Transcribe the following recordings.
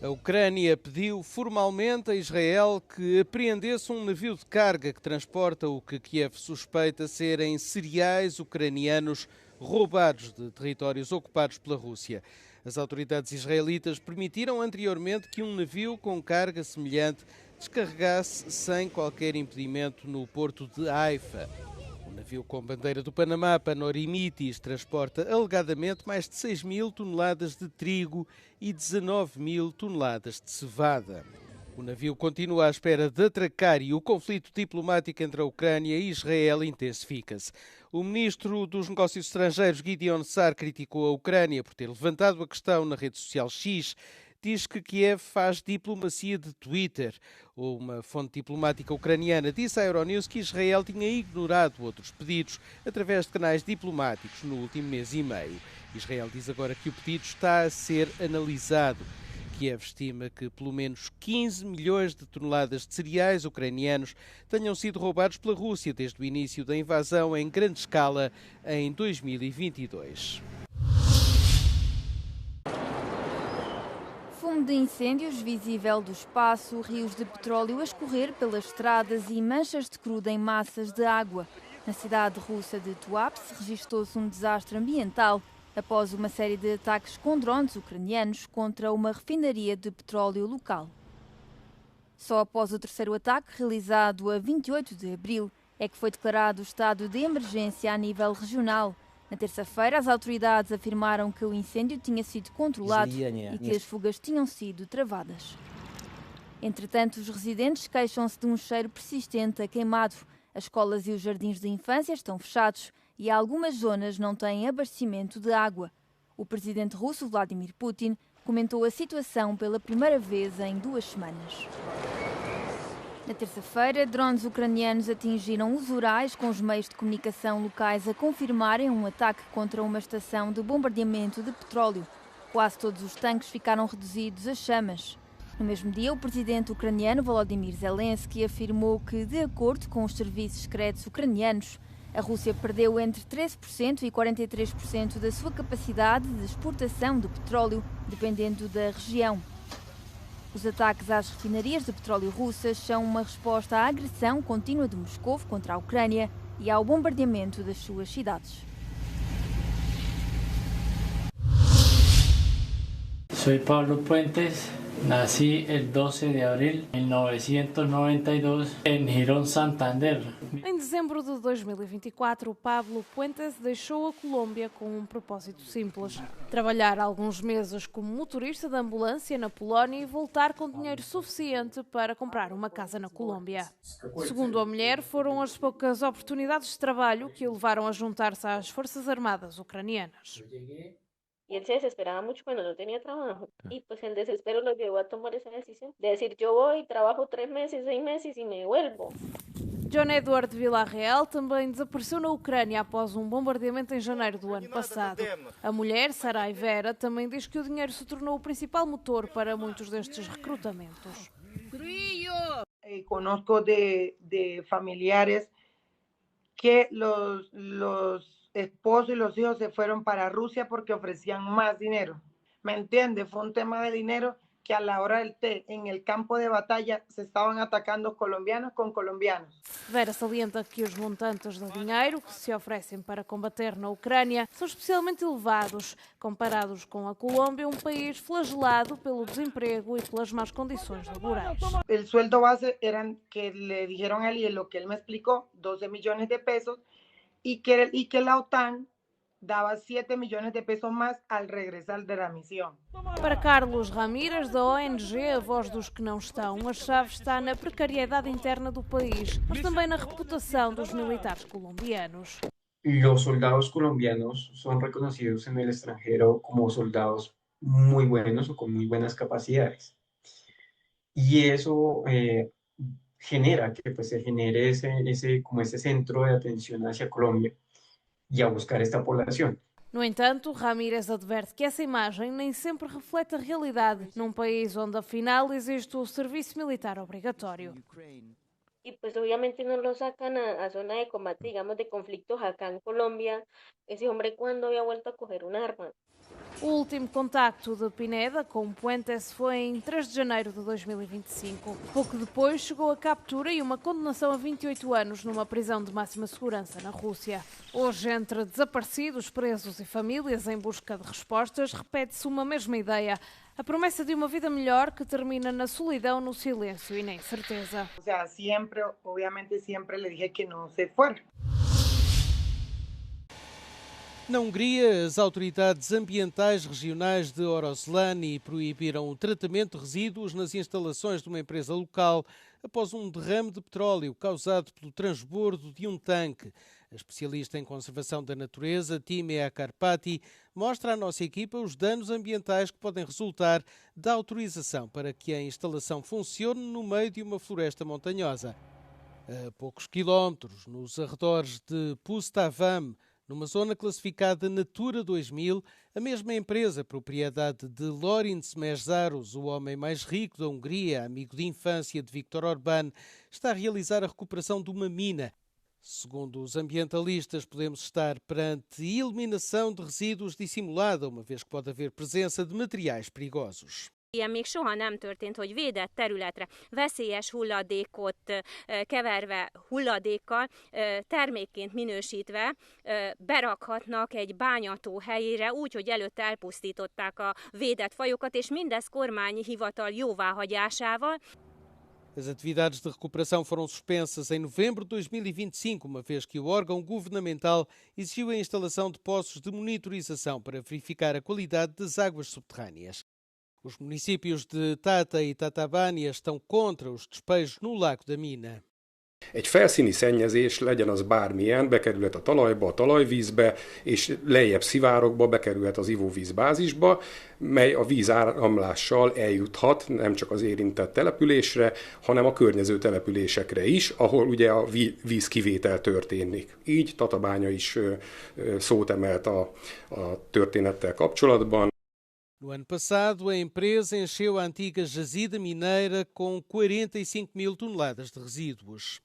A Ucrânia pediu formalmente a Israel que apreendesse um navio de carga que transporta o que Kiev suspeita serem cereais ucranianos roubados de territórios ocupados pela Rússia. As autoridades israelitas permitiram anteriormente que um navio com carga semelhante descarregasse sem qualquer impedimento no porto de Haifa. O navio com bandeira do Panamá, Panorimitis, transporta alegadamente mais de 6 mil toneladas de trigo e 19 mil toneladas de cevada. O navio continua à espera de atracar e o conflito diplomático entre a Ucrânia e Israel intensifica-se. O ministro dos Negócios Estrangeiros, Gideon Sa'ar, criticou a Ucrânia por ter levantado a questão na rede social X. Diz que Kiev faz diplomacia de Twitter. Uma fonte diplomática ucraniana disse à Euronews que Israel tinha ignorado outros pedidos através de canais diplomáticos no último mês e meio. Israel diz agora que o pedido está a ser analisado. Kiev estima que pelo menos 15 milhões de toneladas de cereais ucranianos tenham sido roubados pela Rússia desde o início da invasão em grande escala em 2022. Fumo de incêndios visível do espaço, rios de petróleo a escorrer pelas estradas e manchas de crudo em massas de água. Na cidade russa de Tuapse registou-se um desastre ambiental após uma série de ataques com drones ucranianos contra uma refinaria de petróleo local. Só após o terceiro ataque, realizado a 28 de abril, é que foi declarado o estado de emergência a nível regional. Na terça-feira, as autoridades afirmaram que o incêndio tinha sido controlado e que as fugas tinham sido travadas. Entretanto, os residentes queixam-se de um cheiro persistente a queimado. As escolas e os jardins de infância estão fechados e algumas zonas não têm abastecimento de água. O presidente russo, Vladimir Putin, comentou a situação pela primeira vez em 2 semanas. Na terça-feira, drones ucranianos atingiram os Urais, com os meios de comunicação locais a confirmarem um ataque contra uma estação de bombardeamento de petróleo. Quase todos os tanques ficaram reduzidos a chamas. No mesmo dia, o presidente ucraniano Volodymyr Zelensky afirmou que, de acordo com os serviços secretos ucranianos, a Rússia perdeu entre 13% e 43% da sua capacidade de exportação de petróleo, dependendo da região. Os ataques às refinarias de petróleo russas são uma resposta à agressão contínua de Moscou contra a Ucrânia e ao bombardeamento das suas cidades. Soy Pablo Puentes. Nací el 12 de abril de 1992 en Girón, Santander. Em dezembro de 2024, Pablo Puentes deixou a Colômbia com um propósito simples: trabalhar alguns meses como motorista de ambulância na Polónia e voltar com dinheiro suficiente para comprar uma casa na Colômbia. Segundo a mulher, foram as poucas oportunidades de trabalho que o levaram a juntar-se às Forças Armadas ucranianas. Y él se desesperaba mucho cuando no tenía trabajo. Y pues el desespero lo llevó a tomar esa decisión de decir, yo voy, trabajo 3 meses, 6 meses y me vuelvo. John Edward Villarreal também desapareceu na Ucrânia após um bombardeamento em janeiro do ano passado. A mulher, Sarai Vera, também diz que o dinheiro se tornou o principal motor para muitos destes recrutamentos. Conozco de familiares que los esposos y los hijos se fueron para Rusia porque ofrecían más dinero. ¿Me entiendes? Fue un tema de dinero que a la hora del té, en el campo de batalla, se estaban atacando colombianos con colombianos. Vera salienta que os montantes de dinheiro que se oferecem para combater na Ucrânia são especialmente elevados, comparados com a Colômbia, um país flagelado pelo desemprego e pelas más condições laborais. El sueldo base eran que le dijeron a él, lo que él me explicó, 12 millones de pesos, y que la OTAN daba 7 millones de pesos más al regresar de la misión. Para Carlos Ramírez, da ONG A Voz dos que Não Estão, a chave está na precariedade interna do país, mas também na reputação dos militares colombianos. Los soldados colombianos son reconocidos en el extranjero como soldados muy buenos o con muy buenas capacidades. Y eso genera que pues, se genere ese centro de atención hacia Colombia y a buscar esta población. No entanto, Ramírez adverte que essa imagem nem sempre reflete a realidade num país onde, afinal, existe o serviço militar obrigatório. Y pues obviamente no lo sacan a zona de combate, digamos, de conflictos acá en Colombia. Ese hombre, ¿cuándo había vuelto a coger un arma? O último contacto de Pineda com Puentes foi em 3 de janeiro de 2025. Pouco depois chegou a captura e uma condenação a 28 anos numa prisão de máxima segurança na Rússia. Hoje, entre desaparecidos, presos e famílias em busca de respostas, repete-se uma mesma ideia. A promessa de uma vida melhor que termina na solidão, no silêncio e na incerteza. O sea, siempre, obviamente siempre le dije que no se fuera. Na Hungria, as autoridades ambientais regionais de Oroszlani proibiram o tratamento de resíduos nas instalações de uma empresa local após um derrame de petróleo causado pelo transbordo de um tanque. A especialista em conservação da natureza, Timea Karpati, mostra à nossa equipa os danos ambientais que podem resultar da autorização para que a instalação funcione no meio de uma floresta montanhosa. A poucos quilómetros, nos arredores de Pustavam, numa zona classificada Natura 2000, a mesma empresa, propriedade de Lőrinc Mészáros, o homem mais rico da Hungria, amigo de infância de Viktor Orbán, está a realizar a recuperação de uma mina. Segundo os ambientalistas, podemos estar perante eliminação de resíduos dissimulada, uma vez que pode haver presença de materiais perigosos. Ilyen még soha nem történt, hogy védett területre veszélyes hulladékot keverve hulladékkal, termékként minősítve berakhatnak egy bányató helyére úgy, hogy előtte elpusztították a védett fajokat, és mindez kormányi hivatal jóváhagyásával. As atividades de recuperação foram suspensas em novembro de 2025, uma vez que o órgão governamental exigiu a instalação de poços de monitorização para verificar a qualidade das águas subterrâneas. Os municípios de Tata e Tatabánia estão contra os despejos no lago da mina. Egy felszíni szennyezés, legyen az bármilyen, bekerülhet a talajba, a talajvízbe, és lejjebb szivárogba, bekerülhet az ivóvízbázisba, mely a vízáramlással eljuthat nem csak az érintett településre, hanem a környező településekre is, ahol ugye a vízkivétel történik. Így Tatabánya is szót emelt a történettel kapcsolatban. No ano passado, a empresa encheu a antiga jazida mineira com 45.000 toneladas de resíduos.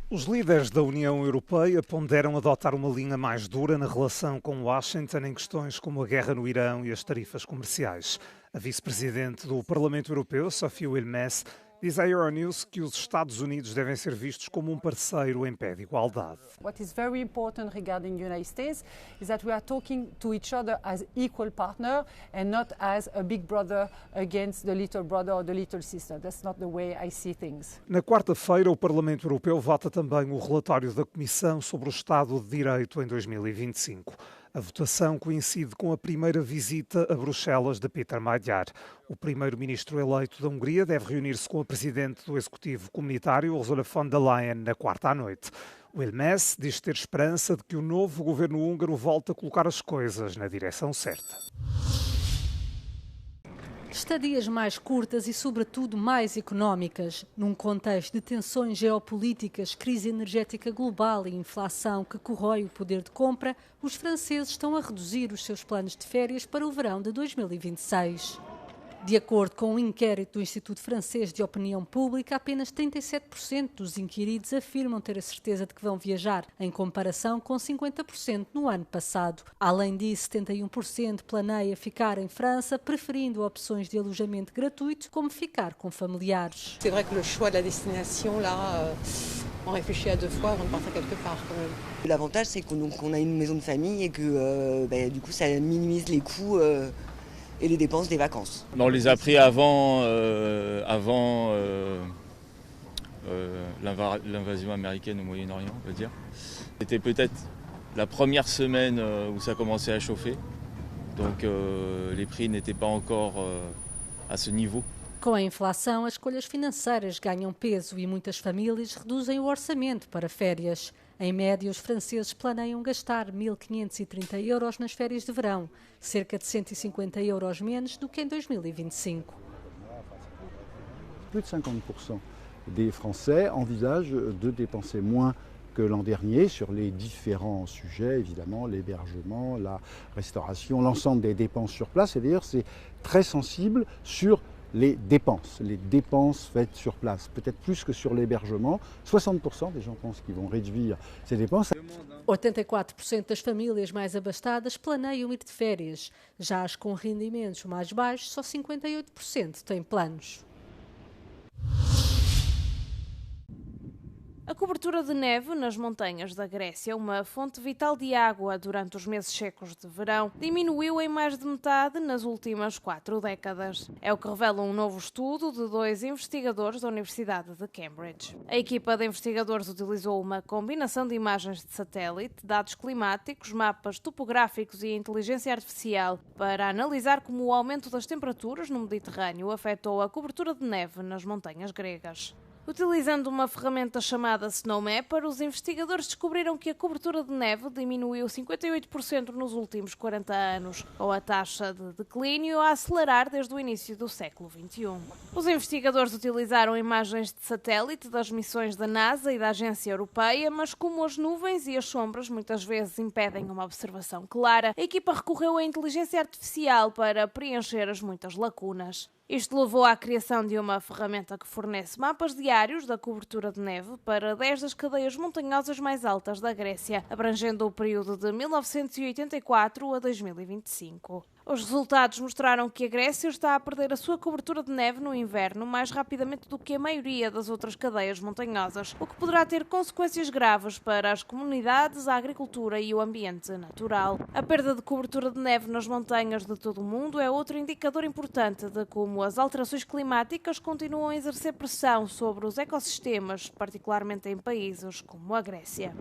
Os líderes da União Europeia ponderam adotar uma linha mais dura na relação com Washington em questões como a guerra no Irão e as tarifas comerciais. A vice-presidente do Parlamento Europeu, Sophie Wilmès, diz à Euronews que os Estados Unidos devem ser vistos como parceiro em pé de igualdade. What is very important regarding the United States is that we are talking to each other as equal partner and not as a big brother against the little brother or the little sister. That's not the way I see things. Na quarta-feira, o Parlamento Europeu vota também o relatório da Comissão sobre o Estado de Direito em 2025. A votação coincide com a primeira visita a Bruxelas de Péter Magyar. O primeiro-ministro eleito da Hungria deve reunir-se com a presidente do Executivo Comunitário, Ursula von der Leyen, na quarta à noite. Wilmès diz ter esperança de que o novo governo húngaro volte a colocar as coisas na direção certa. Estadias mais curtas e, sobretudo, mais económicas. Num contexto de tensões geopolíticas, crise energética global e inflação que corrói o poder de compra, os franceses estão a reduzir os seus planos de férias para o verão de 2026. De acordo com um inquérito do Instituto Francês de Opinião Pública, apenas 37% dos inquiridos afirmam ter a certeza de que vão viajar, em comparação com 50% no ano passado. Além disso, 71% planeia ficar em França, preferindo opções de alojamento gratuito, como ficar com familiares. C'est vrai que le choix de la destination, là, on réfléchit à deux fois avant de partir quelque part, quand même. L'avantage, c'est qu'on a une maison de famille et que du coup, ça minimise les coûts et les dépenses des vacances. On les a pris avant l'invasion américaine au Moyen-Orient, on va dire. C'était peut-être la première semaine où ça commençait à chauffer, donc les prix n'étaient pas encore à ce niveau. Com a inflação, as escolhas financeiras ganham peso e muitas famílias reduzem o orçamento para férias. Em média, os franceses planeiam gastar 1.530 euros nas férias de verão, cerca de 150 euros menos do que em 2025. Plus de 50% des Français envisagent de dépenser moins que l'an dernier sur les différents sujets, évidemment l'hébergement, la restauration, l'ensemble des dépenses sur place. Et d'ailleurs, c'est très sensible sur les dépenses faites sur place, peut-être plus que sur l'hébergement. 60% des gens pensent qu'ils vont réduire ces dépenses. 84% das famílias mais abastadas planeiam ir de férias. Já as com rendimentos mais baixos, só 58% têm planos. A cobertura de neve nas montanhas da Grécia, uma fonte vital de água durante os meses secos de verão, diminuiu em mais de metade nas últimas 4 décadas. É o que revela um novo estudo de 2 investigadores da Universidade de Cambridge. A equipa de investigadores utilizou uma combinação de imagens de satélite, dados climáticos, mapas topográficos e inteligência artificial para analisar como o aumento das temperaturas no Mediterrâneo afetou a cobertura de neve nas montanhas gregas. Utilizando uma ferramenta chamada SnowMapper, os investigadores descobriram que a cobertura de neve diminuiu 58% nos últimos 40 anos, com a taxa de declínio a acelerar desde o início do século XXI. Os investigadores utilizaram imagens de satélite das missões da NASA e da Agência Europeia, mas como as nuvens e as sombras muitas vezes impedem uma observação clara, a equipa recorreu à inteligência artificial para preencher as muitas lacunas. Isto levou à criação de uma ferramenta que fornece mapas diários da cobertura de neve para 10 das cadeias montanhosas mais altas da Grécia, abrangendo o período de 1984 a 2025. Os resultados mostraram que a Grécia está a perder a sua cobertura de neve no inverno mais rapidamente do que a maioria das outras cadeias montanhosas, o que poderá ter consequências graves para as comunidades, a agricultura e o ambiente natural. A perda de cobertura de neve nas montanhas de todo o mundo é outro indicador importante de como as alterações climáticas continuam a exercer pressão sobre os ecossistemas, particularmente em países como a Grécia.